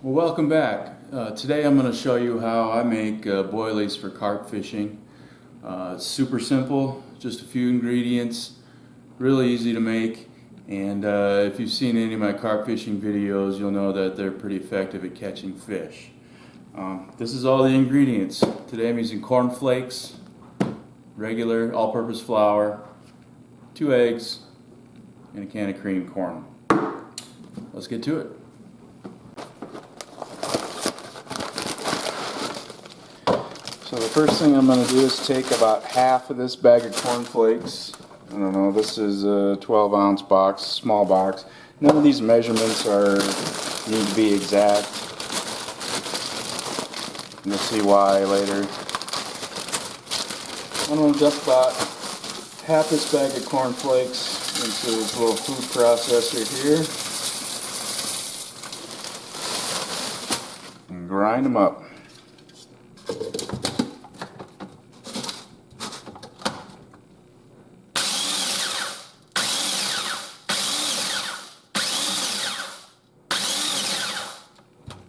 Well, welcome back. Today I'm going to show you how I make boilies for carp fishing. It's super simple, just a few ingredients, really easy to make, and if you've seen any of my carp fishing videos, you'll know that they're pretty effective at catching fish. This is all the ingredients. Today I'm using corn flakes, regular all-purpose flour, 2 eggs, and a can of creamed corn. Let's get to it. So the first thing I'm going to do is take about half of this bag of corn flakes. I don't know, this is a 12-ounce box, small box. None of these measurements need to be exact. You'll see why later. I'm going to dump about half this bag of corn flakes into this little food processor here and grind them up.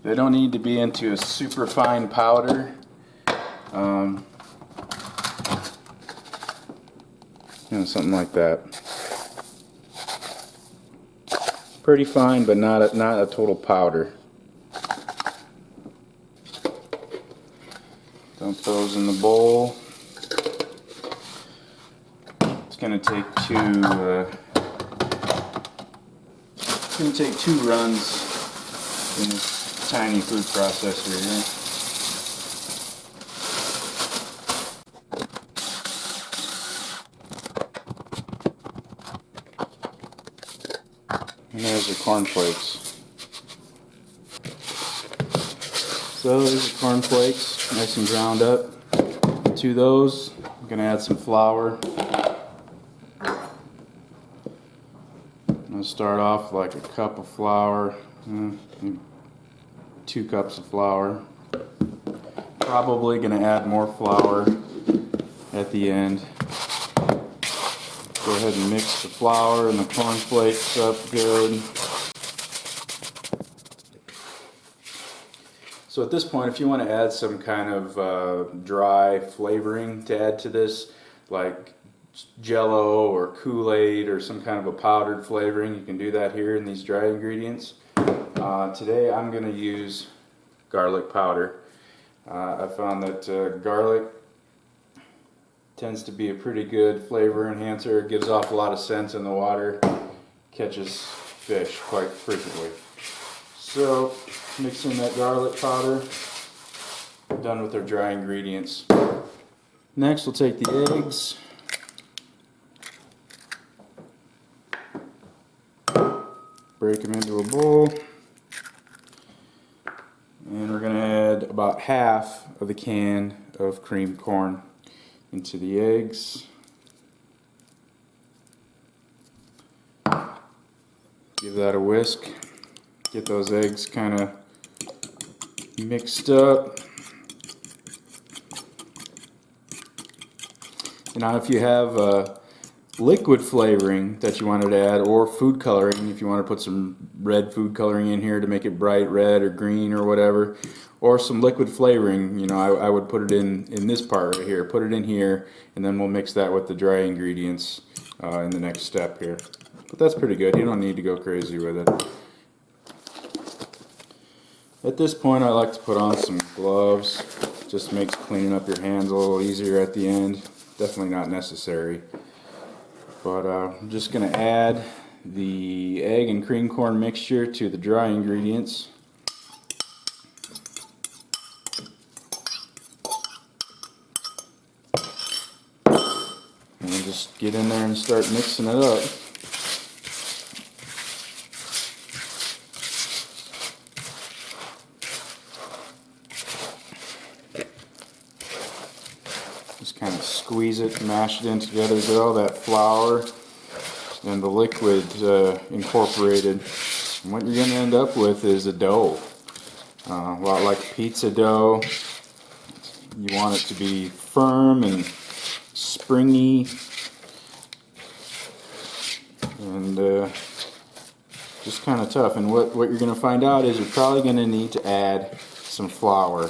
They don't need to be into a super fine powder. Something like that. Pretty fine, but not a total powder. Dump those in the bowl. It's going to take two runs in this tiny food processor here. And there's the corn flakes. So there's the corn flakes, nice and ground up. To those, I'm going to add some flour. I'm going to start off like a cup of flour. 2 cups of flour. Probably going to add more flour at the end. Go ahead and mix the flour and the corn flakes up good. So at this point, if you want to add some kind of dry flavoring to add to this, like Jello or Kool-aid or some kind of a powdered flavoring, you can do that here in these dry ingredients. Today I'm going to use garlic powder. I found that garlic tends to be a pretty good flavor enhancer. It gives off a lot of scent in the water, catches fish quite frequently. So mix in that garlic powder. Done with our dry ingredients. Next we'll take the eggs. Break them into a bowl. And we're going to add about half of the can of creamed corn into the eggs. Give that a whisk. Get those eggs kind of mixed up. Now if you have liquid flavoring that you wanted to add, or food coloring, if you want to put some red food coloring in here to make it bright red or green or whatever, or some liquid flavoring, I would put it in this part right here. Put it in here, and then we'll mix that with the dry ingredients in the next step here. But that's pretty good. You don't need to go crazy with it. At this point, I like to put on some gloves. Just makes cleaning up your hands a little easier at the end. Definitely not necessary. But I'm just going to add the egg and cream corn mixture to the dry ingredients. And just get in there and start mixing it up. Just kind of squeeze it, mash it in together, get all that flour and the liquid incorporated. And what you're going to end up with is a dough. A lot like pizza dough. You want it to be firm and springy. And just kind of tough. And what you're going to find out is you're probably going to need to add some flour.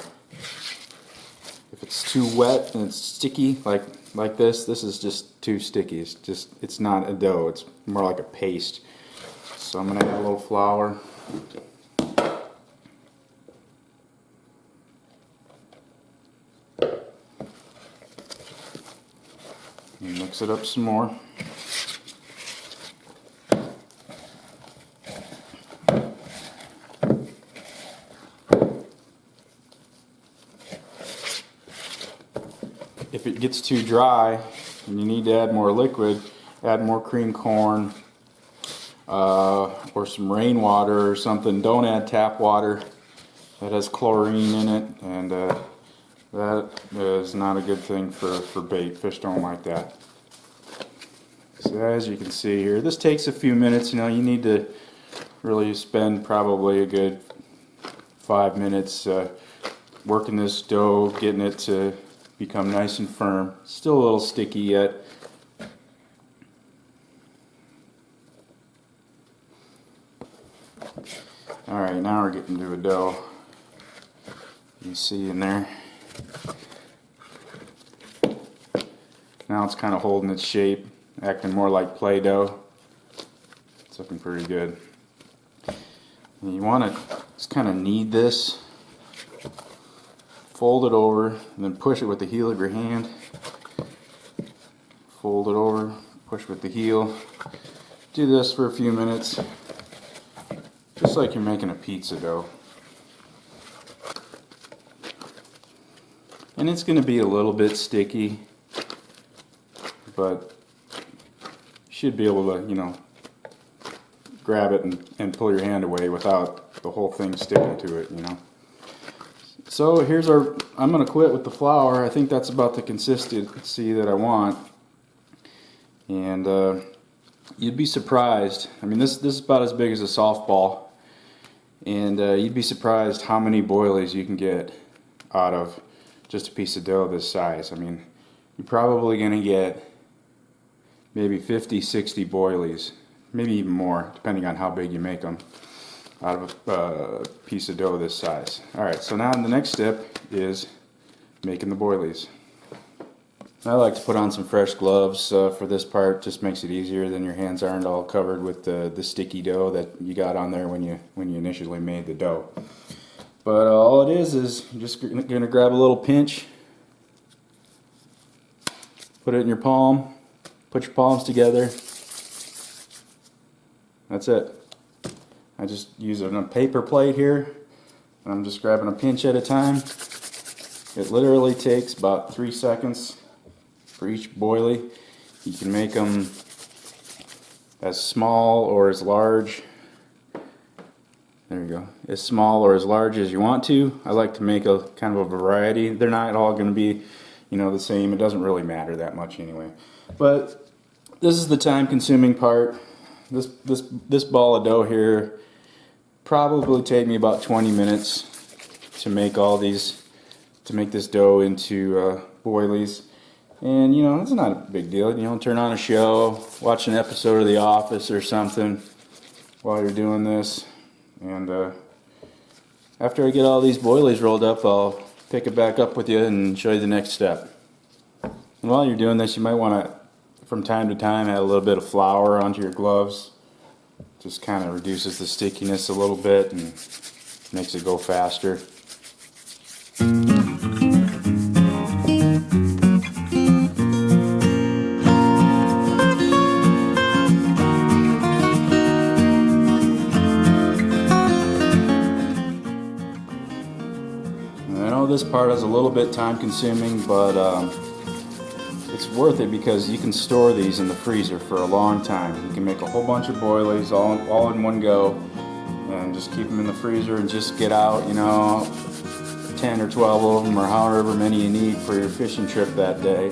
If it's too wet and it's sticky like this is just too sticky. It's not a dough, it's more like a paste. So I'm going to add a little flour. And mix it up some more. If it gets too dry and you need to add more liquid, add more cream corn or some rainwater or something. Don't add tap water. That has chlorine in it, and that is not a good thing for bait. Fish don't like that. So as you can see here, this takes a few minutes. You know, you need to really spend probably a good 5 minutes working this dough, getting it to become nice and firm. Still a little sticky yet. Alright, now we're getting to a dough. You see in there. Now it's kind of holding its shape, acting more like Play-Doh. It's looking pretty good. And you want to just kind of knead this. Fold it over and then push it with the heel of your hand. Fold it over, push with the heel. Do this for a few minutes, just like you're making a pizza dough. And it's going to be a little bit sticky, but you should be able to, you know, grab it and pull your hand away without the whole thing sticking to it, you know. So here's our, I'm going to quit with the flour. I think that's about the consistency that I want. And you'd be surprised. I mean, this is about as big as a softball. And you'd be surprised how many boilies you can get out of just a piece of dough this size. I mean, you're probably going to get maybe 50, 60 boilies. Maybe even more, depending on how big you make them, out of a piece of dough this size. Alright, so now the next step is making the boilies. I like to put on some fresh gloves for this part. Just makes it easier, then your hands aren't all covered with the sticky dough that you got on there when you initially made the dough. But all it is you're just going to grab a little pinch, put it in your palm, put your palms together. That's it. I just use a paper plate here, and I'm just grabbing a pinch at a time. It literally takes about 3 seconds for each boilie. You can make them as small or as large. There you go. As small or as large as you want to. I like to make a kind of a variety. They're not all going to be, you know, the same. It doesn't really matter that much anyway. But this is the time-consuming part. This ball of dough here probably take me about 20 minutes to make all these, to make this dough into boilies. And you know, it's not a big deal. You know, turn on a show, watch an episode of The Office or something while you're doing this. And after I get all these boilies rolled up, I'll pick it back up with you and show you the next step. And while you're doing this, you might want to, from time to time, add a little bit of flour onto your gloves. Just kind of reduces the stickiness a little bit and makes it go faster. I know this part is a little bit time consuming, but it's worth it because you can store these in the freezer for a long time. You can make a whole bunch of boilies all in one go and just keep them in the freezer and just get out, you know, 10 or 12 of them or however many you need for your fishing trip that day.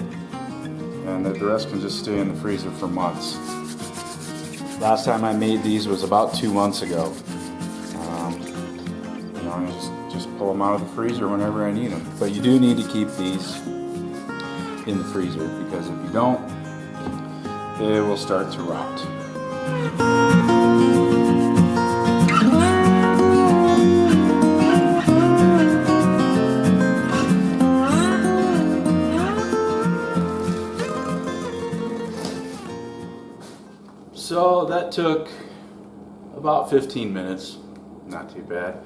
And the rest can just stay in the freezer for months. Last time I made these was about 2 months ago. You know, I just pull them out of the freezer whenever I need them. But you do need to keep these in the freezer, because if you don't, they will start to rot. So that took about 15 minutes, not too bad.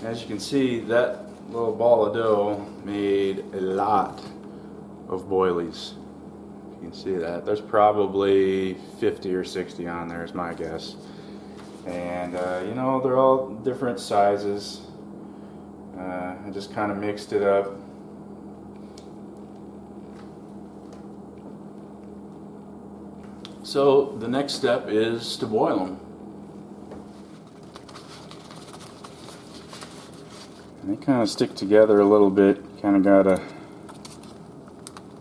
As you can see, that little ball of dough made a lot of boilies. You can see that. There's probably 50 or 60 on there is my guess. And you know, they're all different sizes. I just kind of mixed it up. So the next step is to boil them. And they kind of stick together a little bit. Kind of gotta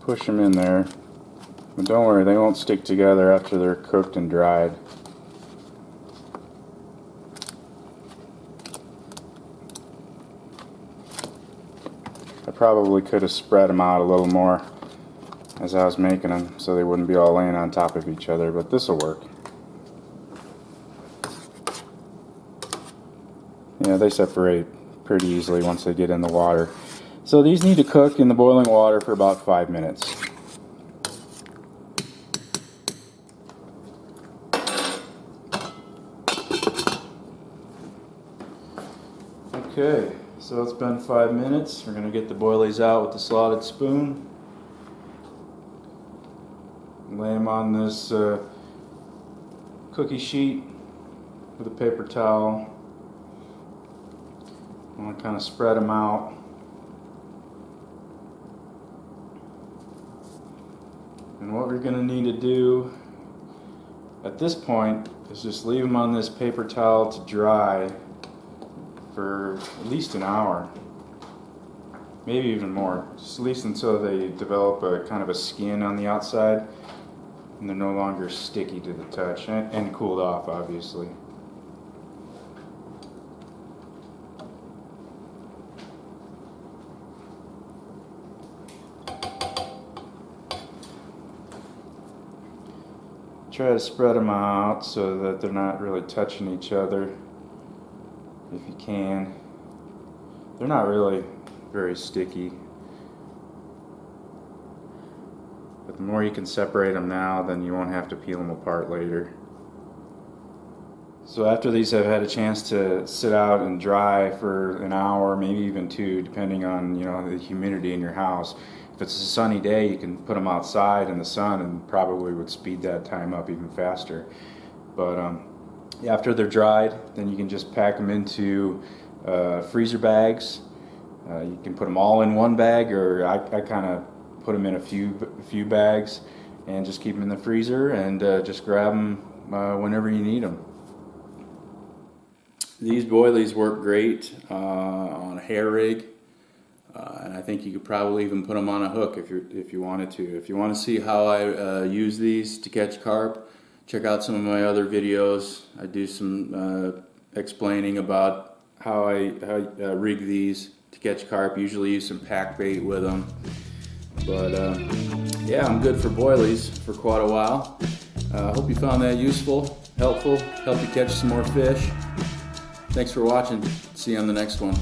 push them in there. But don't worry, they won't stick together after they're cooked and dried. I probably could have spread them out a little more as I was making them so they wouldn't be all laying on top of each other, but this will work. Yeah, they separate pretty easily once they get in the water. So these need to cook in the boiling water for about 5 minutes. Okay, so it's been 5 minutes. We're going to get the boilies out with the slotted spoon. Lay them on this cookie sheet with a paper towel. I want to kind of spread them out. And what we're going to need to do at this point is just leave them on this paper towel to dry for at least an hour, maybe even more, just at least until they develop a kind of a skin on the outside and they're no longer sticky to the touch, and cooled off, obviously. Try to spread them out so that they're not really touching each other if you can. They're not really very sticky. But the more you can separate them now, then you won't have to peel them apart later. So after these have had a chance to sit out and dry for an hour, maybe even 2, depending on, you know, the humidity in your house. If it's a sunny day, you can put them outside in the sun and probably would speed that time up even faster. But after they're dried, then you can just pack them into freezer bags. You can put them all in one bag, or I kind of put them in a few bags and just keep them in the freezer and just grab them whenever you need them. These boilies work great on a hair rig, and I think you could probably even put them on a hook if you wanted to. If you want to see how I use these to catch carp, check out some of my other videos. I do some explaining about how I rig these to catch carp. Usually use some pack bait with them. But yeah, I'm good for boilies for quite a while. Hope you found that useful, helpful, help you catch some more fish. Thanks for watching. See you on the next one.